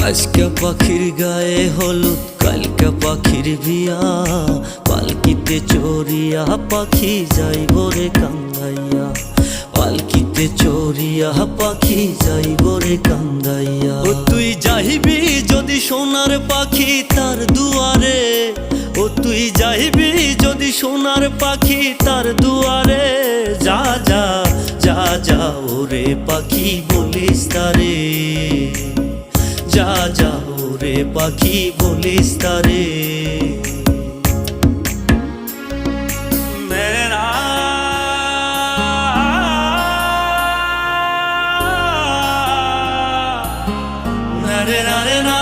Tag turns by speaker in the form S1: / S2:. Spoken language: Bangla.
S1: আজকে পাখির গায়ে হলুদ, কালকে পাখির বিয়া। পালকিতে চড়িয়া পাখি যাইব রে কান্দাইয়া, পালকিতে চড়িয়া পাখি যাইব রে কান্দাইয়া। ও তুই যাইবি যদি সোনার পাখি তার দুয়ারে, ও তুই যাইবি যদি সোনার পাখি তার দুয়ারে। যা যা যা যা ওরে পাখি বলিস তারে, যা যা ওরে পাখি বলিস তারে। না